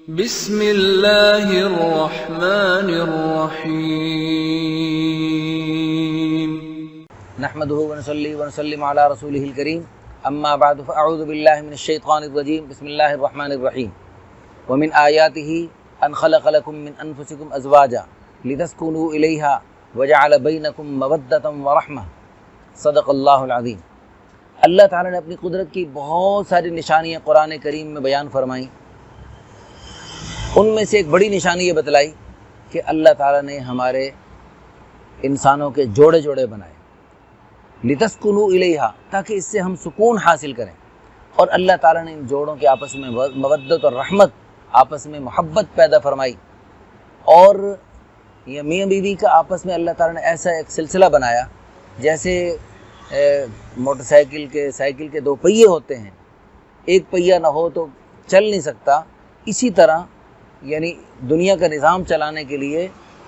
بسم اللہ الرحمن الرحیم نحمده ونصلي ونسلم على رسوله الكريم اما بعد فاعوذ بالله من الشيطان الرجيم بسم الله الرحمن الرحيم ومن آياته ان خلق لكم من انفسكم ازواجا لتسكنوا اليها وجعل بينكم مودة ورحمة صدق اللہ العظیم۔ اللہ تعالیٰ نے اپنی قدرت کی بہت ساری نشانیاں قرآن کریم میں بیان فرمائیں۔ ان میں سے ایک بڑی نشانی یہ بتلائی کہ اللہ تعالیٰ نے ہمارے انسانوں کے جوڑے جوڑے بنائے، لتسکنوا الیہا، تاکہ اس سے ہم سکون حاصل کریں، اور اللہ تعالیٰ نے ان جوڑوں کے آپس میں مودت اور رحمت، آپس میں محبت پیدا فرمائی، اور یہ میاں بیوی کا آپس میں اللہ تعالیٰ نے ایسا ایک سلسلہ بنایا جیسے موٹر سائیکل کے دو پہیے ہوتے ہیں، ایک پہیہ نہ ہو تو چل نہیں سکتا، اسی طرح یعنی دنیا کا نظام چلانے کے لیے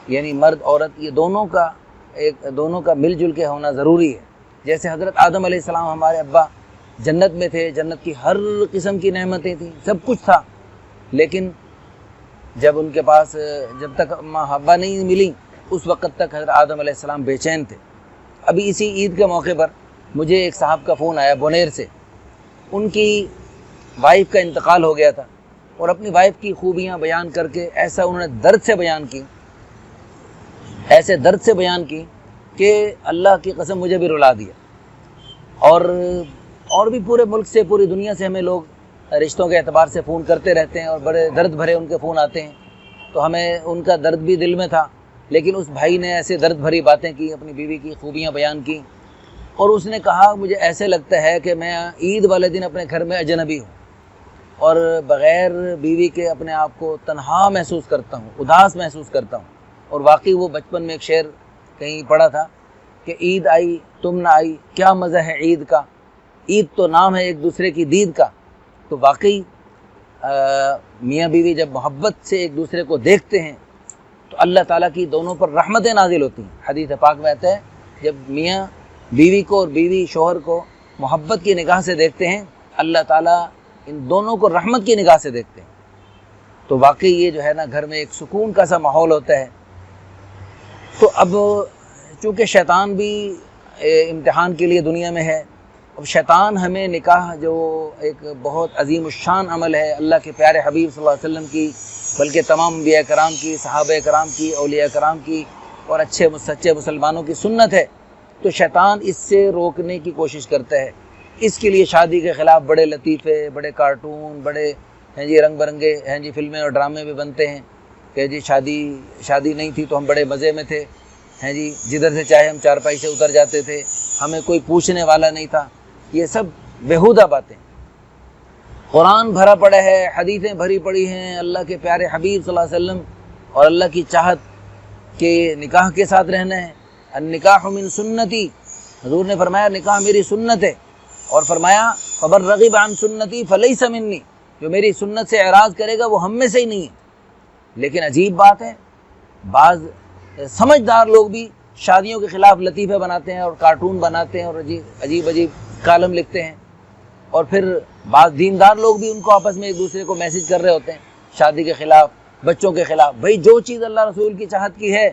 یعنی مرد عورت یہ دونوں کا مل جل کے ہونا ضروری ہے۔ جیسے حضرت آدم علیہ السلام ہمارے ابا جنت میں تھے، جنت کی ہر قسم کی نعمتیں تھیں، سب کچھ تھا، لیکن جب ان کے پاس جب تک ماں حوا نہیں ملی اس وقت تک حضرت آدم علیہ السلام بے چین تھے۔ ابھی اسی عید کے موقع پر مجھے ایک صاحب کا فون آیا بونیر سے، ان کی وائف کا انتقال ہو گیا تھا، اور اپنی وائف کی خوبیاں بیان کر کے ایسا انہوں نے درد سے بیان کی کہ اللہ کی قسم مجھے بھی رلا دیا۔ اور بھی پورے ملک سے، پوری دنیا سے ہمیں لوگ رشتوں کے اعتبار سے فون کرتے رہتے ہیں، اور بڑے درد بھرے ان کے فون آتے ہیں، تو ہمیں ان کا درد بھی دل میں تھا، لیکن اس بھائی نے ایسے درد بھری باتیں کی، اپنی بیوی کی خوبیاں بیان کی، اور اس نے کہا مجھے ایسے لگتا ہے کہ میں عید والے دن اپنے گھر میں اجنبی ہوں، اور بغیر بیوی کے اپنے آپ کو تنہا محسوس کرتا ہوں، اداس محسوس کرتا ہوں۔ اور واقعی وہ بچپن میں ایک شعر کہیں پڑھا تھا کہ عید آئی تم نہ آئی، کیا مزہ ہے عید کا، عید تو نام ہے ایک دوسرے کی دید کا۔ تو واقعی میاں بیوی جب محبت سے ایک دوسرے کو دیکھتے ہیں تو اللہ تعالیٰ کی دونوں پر رحمتیں نازل ہوتی ہیں۔ حدیث پاک میں آتا ہے جب میاں بیوی کو اور بیوی شوہر کو محبت کی نگاہ سے دیکھتے ہیں، اللہ تعالیٰ ان دونوں کو رحمت کی نگاہ سے دیکھتے ہیں، تو واقعی یہ جو ہے نا گھر میں ایک سکون کا سا ماحول ہوتا ہے۔ تو اب چونکہ شیطان بھی امتحان کے لیے دنیا میں ہے، اب شیطان ہمیں نکاح جو ایک بہت عظیم الشان عمل ہے، اللہ کے پیارے حبیب صلی اللہ علیہ وسلم کی، بلکہ تمام انبیاء کرام کی، صحابہ کرام کی، اولیاء کرام کی، اور اچھے سچے مسلمانوں کی سنت ہے، تو شیطان اس سے روکنے کی کوشش کرتا ہے۔ اس کے لیے شادی کے خلاف بڑے لطیفے، بڑے کارٹون، بڑے رنگ برنگے فلمیں اور ڈرامے بھی بنتے ہیں کہ شادی نہیں تھی تو ہم بڑے مزے میں تھے، جدھر سے چاہے ہم چارپائی سے اتر جاتے تھے، ہمیں کوئی پوچھنے والا نہیں تھا۔ یہ سب بیہودہ باتیں۔ قرآن بھرا پڑا ہے، حدیثیں بھری پڑی ہیں، اللہ کے پیارے حبیب صلی اللہ علیہ وسلم اور اللہ کی چاہت کے نکاح کے ساتھ رہنا ہے۔ النکاح من سنتی، حضور نے فرمایا نکاح میری سنت ہے، اور فرمایا فَمَن رَغِبَ عَن سُنَّتِي فَلَيْسَ مِنِّي، جو میری سنت سے اعراض کرے گا وہ ہم میں سے ہی نہیں ہے۔ لیکن عجیب بات ہے، بعض سمجھدار لوگ بھی شادیوں کے خلاف لطیفے بناتے ہیں اور کارٹون بناتے ہیں اور عجیب کالم لکھتے ہیں، اور پھر بعض دیندار لوگ بھی ان کو آپس میں ایک دوسرے کو میسج کر رہے ہوتے ہیں شادی کے خلاف، بچوں کے خلاف۔ بھئی جو چیز اللہ رسول کی چاہت کی ہے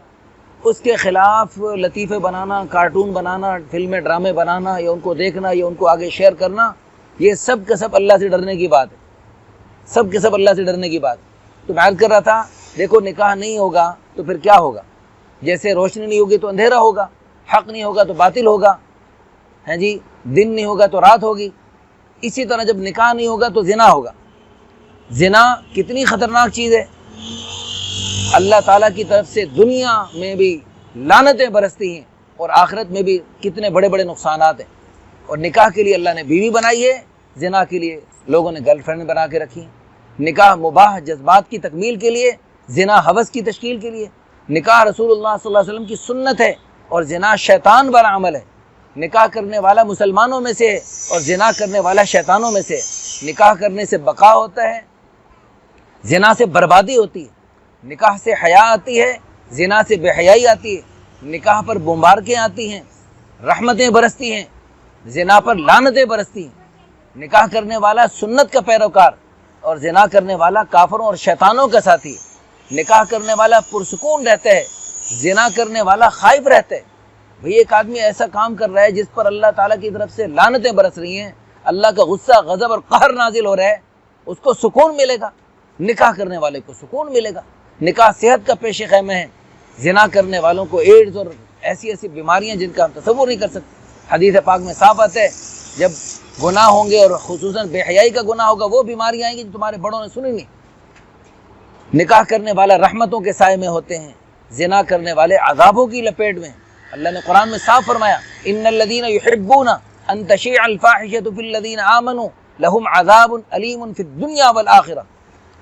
اس کے خلاف لطیفے بنانا، کارٹون بنانا، فلمیں ڈرامے بنانا، یا ان کو دیکھنا یا ان کو آگے شیئر کرنا، یہ سب کا سب اللہ سے ڈرنے کی بات ہے، سب کے سب اللہ سے ڈرنے کی بات۔ تو میں عرض کر رہا تھا دیکھو نکاح نہیں ہوگا تو پھر کیا ہوگا؟ جیسے روشنی نہیں ہوگی تو اندھیرا ہوگا، حق نہیں ہوگا تو باطل ہوگا، دن نہیں ہوگا تو رات ہوگی۔ اسی طرح جب نکاح نہیں ہوگا تو زنا ہوگا۔ زنا کتنی خطرناک چیز ہے، اللہ تعالیٰ کی طرف سے دنیا میں بھی لعنتیں برستی ہیں اور آخرت میں بھی کتنے بڑے بڑے نقصانات ہیں۔ اور نکاح کے لیے اللہ نے بیوی بنائی ہے، زنا کے لیے لوگوں نے گرل فرینڈ بنا کے رکھی ہیں۔ نکاح مباح جذبات کی تکمیل کے لیے، زنا ہوس کی تشکیل کے لیے۔ نکاح رسول اللہ صلی اللہ علیہ وسلم کی سنت ہے، اور زنا شیطان والا عمل ہے۔ نکاح کرنے والا مسلمانوں میں سے ہے اور زنا کرنے والا شیطانوں میں سے ہے۔ نکاح کرنے سے بقا ہوتا ہے، زنا سے بربادی ہوتی ہے۔ نکاح سے حیا آتی ہے، زنا سے بے حیائی آتی ہے۔ نکاح پر بمبارکیں آتی ہیں، رحمتیں برستی ہیں، زنا پر لعنتیں برستی ہیں۔ نکاح کرنے والا سنت کا پیروکار اور زنا کرنے والا کافروں اور شیطانوں کا ساتھی ہے، نکاح کرنے والا پرسکون رہتا ہے، زنا کرنے والا خائف رہتا ہے۔ بھئی ایک آدمی ایسا کام کر رہا ہے جس پر اللہ تعالیٰ کی طرف سے لعنتیں برس رہی ہیں، اللہ کا غصہ، غضب اور قہر نازل ہو رہا ہے، اس کو سکون ملے گا؟ نکاح کرنے والے کو سکون ملے گا۔ نکاح صحت کا پیش خیمہ ہے، زنا کرنے والوں کو ایڈز اور ایسی بیماریاں جن کا ہم تصور نہیں کر سکتے۔ حدیث پاک میں صاف آتا ہے جب گناہ ہوں گے اور خصوصاً بے حیائی کا گناہ ہوگا، وہ بیماریاں آئیں گی جو تمہارے بڑوں نے سنی نہیں۔ نکاح کرنے والا رحمتوں کے سائے میں ہوتے ہیں، زنا کرنے والے عذابوں کی لپیٹ میں۔ اللہ نے قرآن میں صاف فرمایا ان الذین یحبون ان تشیع الفاحشۃ فی الذین آمنوا لہم عذاب علیم فی الدنیا والآخرہ۔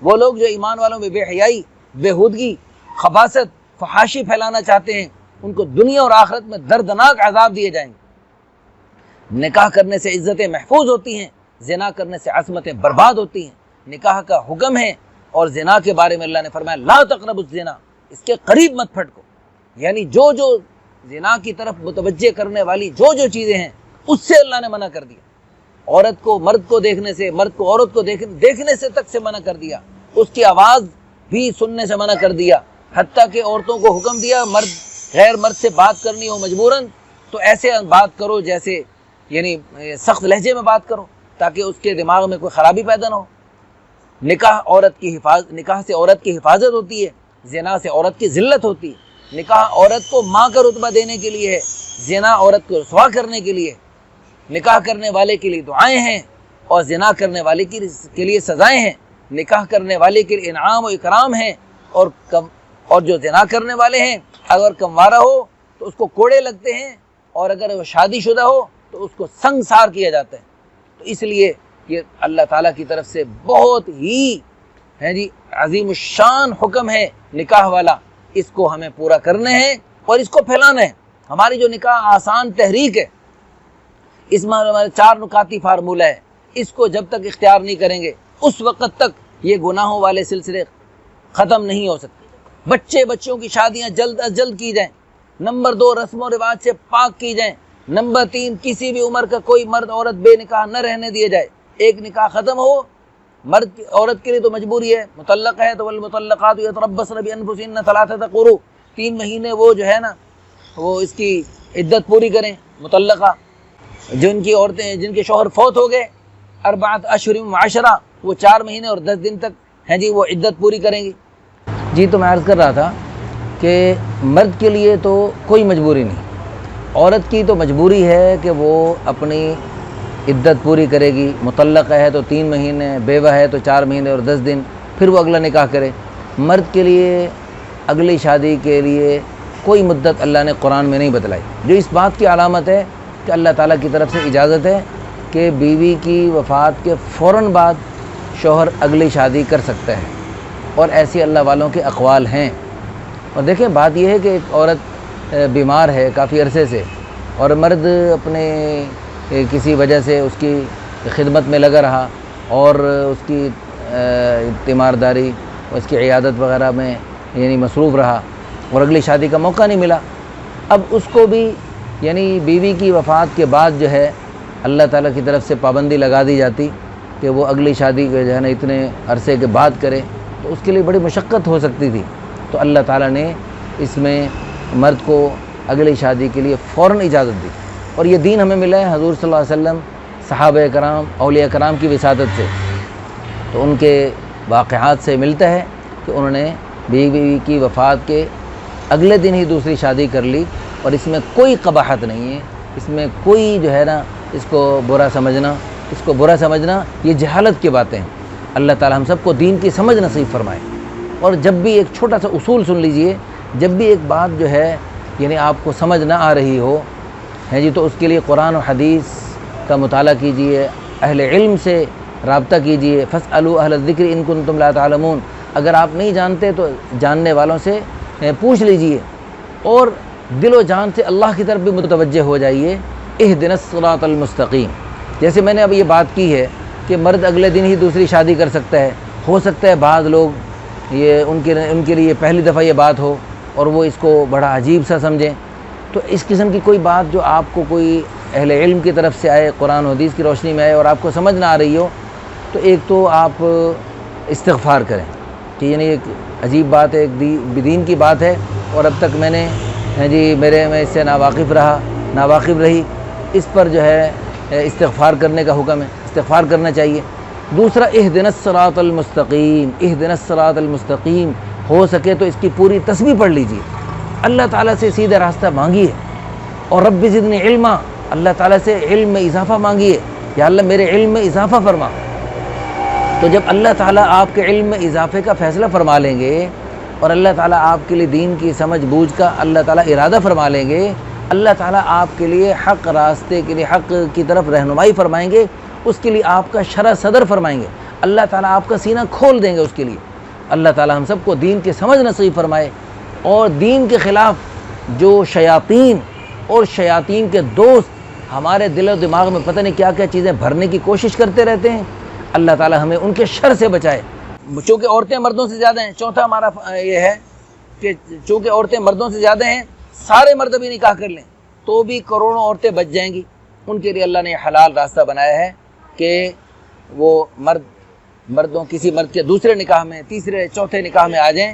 وہ لوگ جو ایمان والوں میں بے حیائی، بےہودگی، خباثت، فحاشی پھیلانا چاہتے ہیں، ان کو دنیا اور آخرت میں دردناک عذاب دیے جائیں گے۔ نکاح کرنے سے عزتیں محفوظ ہوتی ہیں، زنا کرنے سے عصمتیں برباد ہوتی ہیں۔ نکاح کا حکم ہے، اور زنا کے بارے میں اللہ نے فرمایا لا تقربوا الزنا، اس کے قریب مت پھٹکو۔ یعنی جو زنا کی طرف متوجہ کرنے والی جو چیزیں ہیں اس سے اللہ نے منع کر دیا۔ عورت کو مرد کو دیکھنے سے، مرد کو عورت کو دیکھنے سے تک سے منع کر دیا، اس کی آواز بھی سننے سے منع کر دیا، حتیٰ کہ عورتوں کو حکم دیا مرد غیر مرد سے بات کرنی ہو مجبوراً تو ایسے بات کرو جیسے یعنی سخت لہجے میں بات کرو تاکہ اس کے دماغ میں کوئی خرابی پیدا نہ ہو۔ نکاح نکاح سے عورت کی حفاظت ہوتی ہے، زنا سے عورت کی ذلت ہوتی ہے۔ نکاح عورت کو ماں کا رتبہ دینے کے لیے ہے، زنا عورت کو رسوا کرنے کے لیے۔ نکاح کرنے والے کے لیے دعائیں ہیں اور زنا کرنے والے کے لیے سزائیں ہیں۔ نکاح کرنے والے کے لیے انعام و اکرام ہیں، اور جو زنا کرنے والے ہیں اگر کموارہ ہو تو اس کو کوڑے لگتے ہیں، اور اگر وہ شادی شدہ ہو تو اس کو سنگسار کیا جاتا ہے۔ تو اس لیے یہ اللہ تعالیٰ کی طرف سے بہت ہی عظیم الشان حکم ہے نکاح والا، اس کو ہمیں پورا کرنا ہے اور اس کو پھیلانا ہے۔ ہماری جو نکاح آسان تحریک ہے، اس میں ہمارے 4 نکاتی فارمولہ ہے، اس کو جب تک اختیار نہیں کریں گے اس وقت تک یہ گناہوں والے سلسلے ختم نہیں ہو سکتے۔ بچوں کی شادیاں جلد از جلد کی جائیں۔ نمبر 2 رسم و رواج سے پاک کی جائیں۔ نمبر 3 کسی بھی عمر کا کوئی مرد عورت بے نکاح نہ رہنے دیے جائے۔ ایک نکاح ختم ہو، مرد عورت کے لیے تو مجبوری ہے، مطلقہ ہے تو والمطلقات یتربصن بانفسہن 3 قروء، 3 مہینے وہ جو ہے نا وہ اس کی عدت پوری کریں۔ مطلقہ جن کی عورتیں جن کے شوہر فوت ہو گئے 4 اشہر و 10 وہ 4 مہینے اور 10 دن تک وہ عدت پوری کریں گی۔ جی تو میں عرض کر رہا تھا کہ مرد کے لیے تو کوئی مجبوری نہیں، عورت کی تو مجبوری ہے کہ وہ اپنی عدت پوری کرے گی۔ مطلقہ ہے تو 3 مہینے، بیوہ ہے تو 4 مہینے اور 10 دن، پھر وہ اگلا نکاح کرے۔ مرد کے لیے اگلی شادی کے لیے کوئی مدت اللہ نے قرآن میں نہیں بتلائی، جو اس بات کی علامت ہے کہ اللہ تعالیٰ کی طرف سے اجازت ہے کہ بیوی کی وفات کے فوراً بعد شوہر اگلی شادی کر سکتا ہے، اور ایسے اللہ والوں کے اقوال ہیں۔ اور دیکھیں بات یہ ہے کہ ایک عورت بیمار ہے کافی عرصے سے، اور مرد اپنے کسی وجہ سے اس کی خدمت میں لگا رہا اور اس کی تیمارداری اس کی عیادت وغیرہ میں یعنی مصروف رہا، اور اگلی شادی کا موقع نہیں ملا۔ اب اس کو بھی یعنی بیوی کی وفات کے بعد جو ہے اللہ تعالیٰ کی طرف سے پابندی لگا دی جاتی کہ وہ اگلی شادی جو ہے نا اتنے عرصے کے بعد کرے، تو اس کے لیے بڑی مشقت ہو سکتی تھی۔ تو اللہ تعالیٰ نے اس میں مرد کو اگلی شادی کے لیے فوراً اجازت دی، اور یہ دین ہمیں ملا ہے حضور صلی اللہ علیہ وسلم، صحابہ کرام، اولیاء کرام کی وساطت سے۔ تو ان کے واقعات سے ملتا ہے کہ انہوں نے بیوی کی وفات کے اگلے دن ہی دوسری شادی کر لی، اور اس میں کوئی قباحت نہیں ہے، اس میں کوئی جو ہے نا اس کو برا سمجھنا یہ جہالت کی باتیں ہیں۔ اللہ تعالی ہم سب کو دین کی سمجھ نصیب فرمائے۔ اور جب بھی ایک چھوٹا سا اصول سن لیجئے، جب بھی ایک بات جو ہے یعنی آپ کو سمجھ نہ آ رہی ہو تو اس کے لیے قرآن و حدیث کا مطالعہ کیجئے، اہل علم سے رابطہ کیجئے۔ فاسألوا اہل الذکر ان کنتم لا تعلمون، اگر آپ نہیں جانتے تو جاننے والوں سے پوچھ لیجئے، اور دل و جان سے اللہ کی طرف بھی متوجہ ہو جائیے۔ اہدنا الصراط المستقیم، جیسے میں نے اب یہ بات کی ہے کہ مرد اگلے دن ہی دوسری شادی کر سکتا ہے، ہو سکتا ہے بعض لوگ یہ ان کے لیے پہلی دفعہ یہ بات ہو اور وہ اس کو بڑا عجیب سا سمجھیں، تو اس قسم کی کوئی بات جو آپ کو کوئی اہل علم کی طرف سے آئے، قرآن و حدیث کی روشنی میں آئے اور آپ کو سمجھ نہ آ رہی ہو، تو ایک تو آپ استغفار کریں کہ یعنی ایک عجیب بات ہے، ایک دین کی بات ہے، اور اب تک میں نے میں اس سے ناواقف رہی، اس پر جو ہے استغفار کرنے کا حکم ہے، استغفار کرنا چاہیے۔ دوسرا اہدنا الصراط المستقیم، اہدنا الصراط المستقیم، ہو سکے تو اس کی پوری تسبیح پڑھ لیجیے، اللہ تعالیٰ سے سیدھا راستہ مانگیے، اور رب زدنی علما، اللہ تعالیٰ سے علم میں اضافہ مانگیے، یا اللہ میرے علم میں اضافہ فرما۔ تو جب اللہ تعالیٰ آپ کے علم میں اضافے کا فیصلہ فرما لیں گے، اور اللہ تعالیٰ آپ کے لیے دین کی سمجھ بوجھ کا اللہ تعالیٰ ارادہ فرما لیں گے، اللہ تعالیٰ آپ کے لیے حق راستے کے لیے، حق کی طرف رہنمائی فرمائیں گے، اس کے لیے آپ کا شرح صدر فرمائیں گے، اللہ تعالیٰ آپ کا سینہ کھول دیں گے اس کے لیے۔ اللہ تعالیٰ ہم سب کو دین کی سمجھ نصیب فرمائے، اور دین کے خلاف جو شیاطین اور شیاطین کے دوست ہمارے دل و دماغ میں پتہ نہیں کیا کیا چیزیں بھرنے کی کوشش کرتے رہتے ہیں، اللہ تعالیٰ ہمیں ان کے شر سے بچائے۔ چونکہ عورتیں مردوں سے زیادہ ہیں، چوتھا ہمارا یہ ہے کہ چونکہ عورتیں مردوں سے زیادہ ہیں، سارے مرد بھی نکاح کر لیں تو بھی کروڑوں عورتیں بچ جائیں گی۔ ان کے لیے اللہ نے حلال راستہ بنایا ہے کہ وہ مردوں کسی مرد کے دوسرے نکاح میں، تیسرے چوتھے نکاح میں آ جائیں،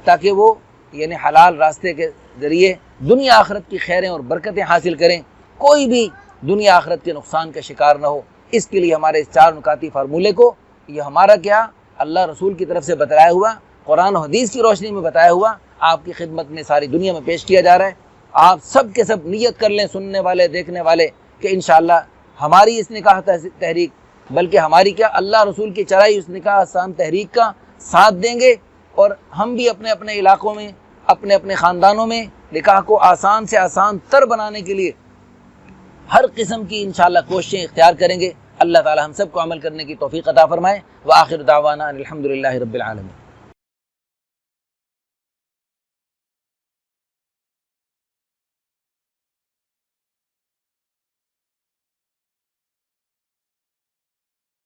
تاکہ وہ یعنی حلال راستے کے ذریعے دنیا آخرت کی خیریں اور برکتیں حاصل کریں، کوئی بھی دنیا آخرت کے نقصان کا شکار نہ ہو۔ اس کے لیے ہمارے اس 4 نکاتی فارمولے کو، یہ ہمارا کیا اللہ رسول کی طرف سے بتایا ہوا، قرآن و حدیث کی روشنی میں بتایا ہوا، آپ کی خدمت میں ساری دنیا میں پیش کیا جا رہا ہے۔ آپ سب کے سب نیت کر لیں، سننے والے دیکھنے والے، کہ انشاءاللہ ہماری اس نکاح تحریک، بلکہ ہماری کیا اللہ رسول کی چلائی اس نکاح آسان تحریک کا ساتھ دیں گے، اور ہم بھی اپنے اپنے علاقوں میں، اپنے اپنے خاندانوں میں نکاح کو آسان سے آسان تر بنانے کے لیے ہر قسم کی انشاءاللہ کوششیں اختیار کریں گے۔ اللہ تعالی ہم سب کو عمل کرنے کی توفیق عطا فرمائے۔ وآخر دعوانا ان الحمدللہ رب العالمین۔